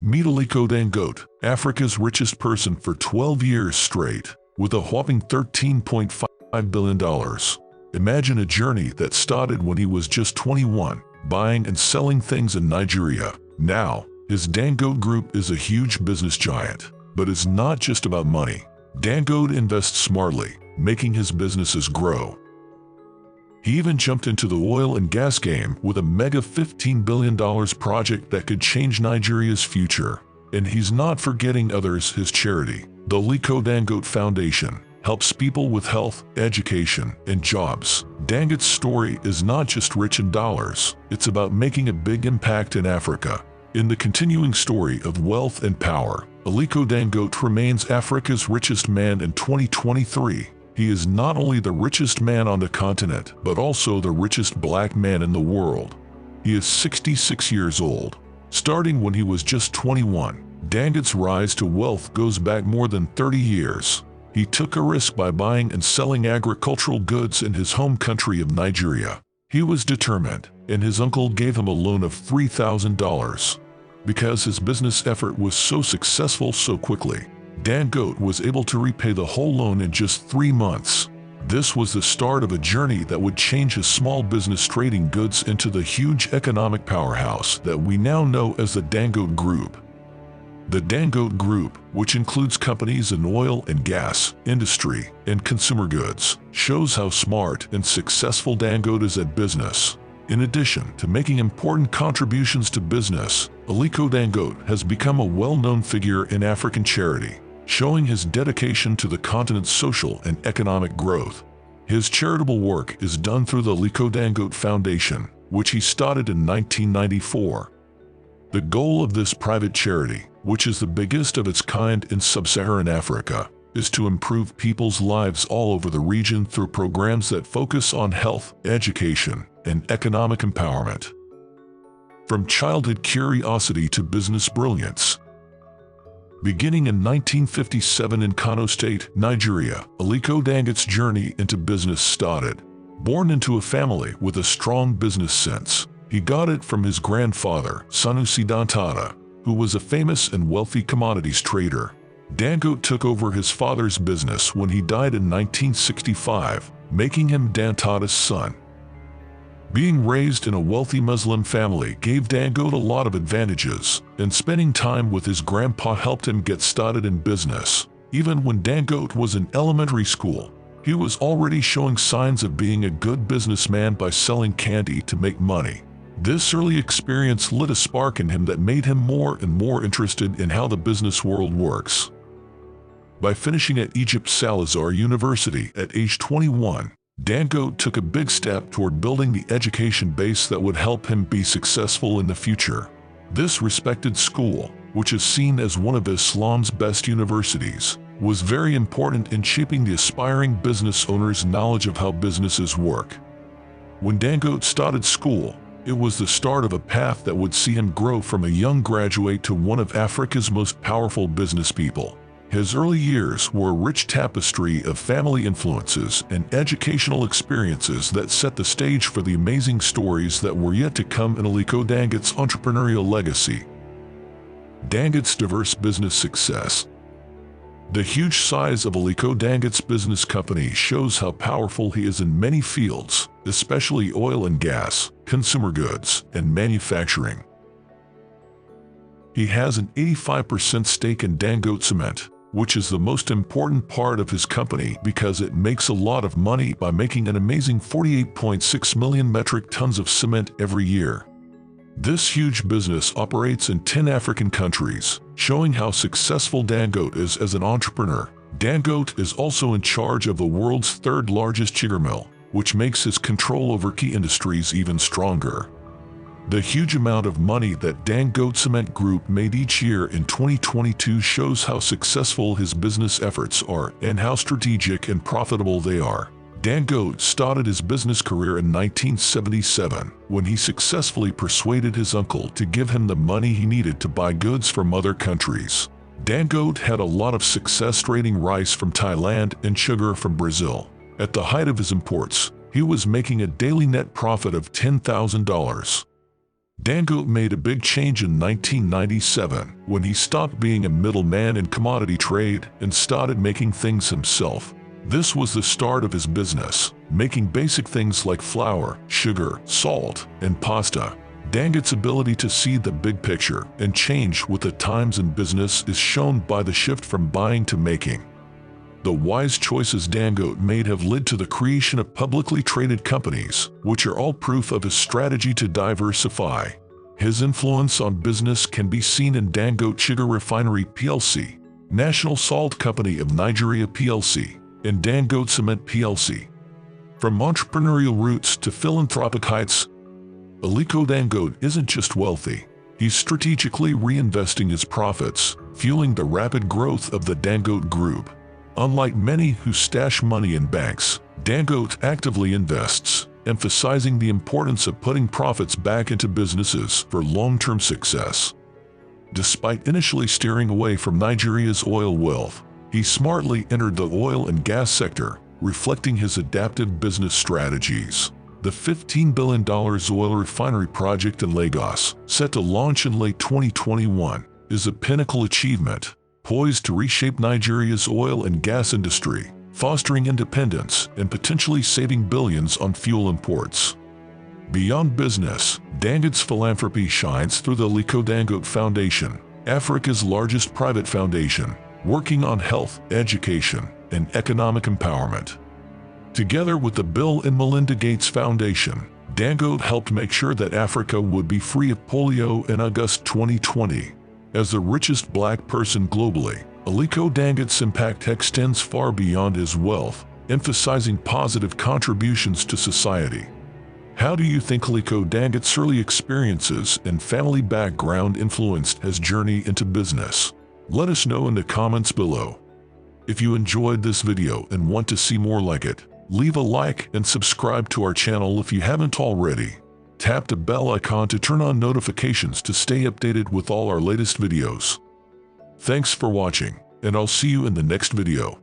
Meet Aliko Dangote, Africa's richest person for 12 years straight, with a whopping $13.5 billion. Imagine a journey that started when he was just 21, buying and selling things in Nigeria. Now, his Dangote Group is a huge business giant, but it's not just about money. Dangote invests smartly, making his businesses grow. He even jumped into the oil and gas game with a mega $15 billion project that could change Nigeria's future. And he's not forgetting others. His charity, the Aliko Dangote Foundation, helps people with health, education, and jobs. Dangote's story is not just rich in dollars, it's about making a big impact in Africa. In the continuing story of wealth and power, Aliko Dangote remains Africa's richest man in 2023. He is not only the richest man on the continent, but also the richest black man in the world. He is 66 years old. Starting when he was just 21, Dangote's rise to wealth goes back more than 30 years. He took a risk by buying and selling agricultural goods in his home country of Nigeria. He was determined, and his uncle gave him a loan of $3,000. Because his business effort was so successful so quickly, Dangote was able to repay the whole loan in just 3 months. This was the start of a journey that would change his small business trading goods into the huge economic powerhouse that we now know as the Dangote Group. The Dangote Group, which includes companies in oil and gas, industry, and consumer goods, shows how smart and successful Dangote is at business. In addition to making important contributions to business, Aliko Dangote has become a well-known figure in African charity, showing his dedication to the continent's social and economic growth. His charitable work is done through the Aliko Dangote Foundation, which he started in 1994. The goal of this private charity, which is the biggest of its kind in sub-Saharan Africa, is to improve people's lives all over the region through programs that focus on health, education, and economic empowerment. From childhood curiosity to business brilliance. Beginning in 1957 in Kano State, Nigeria, Aliko Dangote's journey into business started. Born into a family with a strong business sense, he got it from his grandfather, Sanusi Dantata, who was a famous and wealthy commodities trader. Dangote took over his father's business when he died in 1965, making him Dantata's son. Being raised in a wealthy Muslim family gave Dangote a lot of advantages, and spending time with his grandpa helped him get started in business. Even when Dangote was in elementary school, he was already showing signs of being a good businessman by selling candy to make money. This early experience lit a spark in him that made him more and more interested in how the business world works. By finishing at Egypt's Salazar University at age 21, Dangote took a big step toward building the education base that would help him be successful in the future. This respected school, which is seen as one of Islam's best universities, was very important in shaping the aspiring business owner's knowledge of how businesses work. When Dangote started school, it was the start of a path that would see him grow from a young graduate to one of Africa's most powerful business people. His early years were a rich tapestry of family influences and educational experiences that set the stage for the amazing stories that were yet to come in Aliko Dangote's entrepreneurial legacy. Dangote's diverse business success. The huge size of Aliko Dangote's business company shows how powerful he is in many fields, especially oil and gas, consumer goods, and manufacturing. He has an 85% stake in Dangote Cement, which is the most important part of his company because it makes a lot of money by making an amazing 48.6 million metric tons of cement every year. This huge business operates in 10 African countries, showing how successful Dangote is as an entrepreneur. Dangote is also in charge of the world's third largest sugar mill, which makes his control over key industries even stronger. The huge amount of money that Dangote Cement Group made each year in 2022 shows how successful his business efforts are and how strategic and profitable they are. Dangote started his business career in 1977 when he successfully persuaded his uncle to give him the money he needed to buy goods from other countries. Dangote had a lot of success trading rice from Thailand and sugar from Brazil. At the height of his imports, he was making a daily net profit of $10,000. Dangote made a big change in 1997 when he stopped being a middleman in commodity trade and started making things himself. This was the start of his business, making basic things like flour, sugar, salt, and pasta. Dangote's ability to see the big picture and change with the times in business is shown by the shift from buying to making. The wise choices Dangote made have led to the creation of publicly traded companies, which are all proof of his strategy to diversify. His influence on business can be seen in Dangote Sugar Refinery plc, National Salt Company of Nigeria plc, and Dangote Cement plc. From entrepreneurial roots to philanthropic heights, Aliko Dangote isn't just wealthy, he's strategically reinvesting his profits, fueling the rapid growth of the Dangote Group. Unlike many who stash money in banks, Dangote actively invests, emphasizing the importance of putting profits back into businesses for long-term success. Despite initially steering away from Nigeria's oil wealth, he smartly entered the oil and gas sector, reflecting his adaptive business strategies. The $15 billion oil refinery project in Lagos, set to launch in late 2021, is a pinnacle achievement, poised to reshape Nigeria's oil and gas industry, fostering independence and potentially saving billions on fuel imports. Beyond business, Dangote's philanthropy shines through the Aliko Dangote Foundation, Africa's largest private foundation, working on health, education, and economic empowerment. Together with the Bill and Melinda Gates Foundation, Dangote helped make sure that Africa would be free of polio in August 2020. As the richest black person globally, Aliko Dangote's impact extends far beyond his wealth, emphasizing positive contributions to society. How do you think Aliko Dangote's early experiences and family background influenced his journey into business? Let us know in the comments below. If you enjoyed this video and want to see more like it, leave a like and subscribe to our channel if you haven't already. Tap the bell icon to turn on notifications to stay updated with all our latest videos. Thanks for watching, and I'll see you in the next video.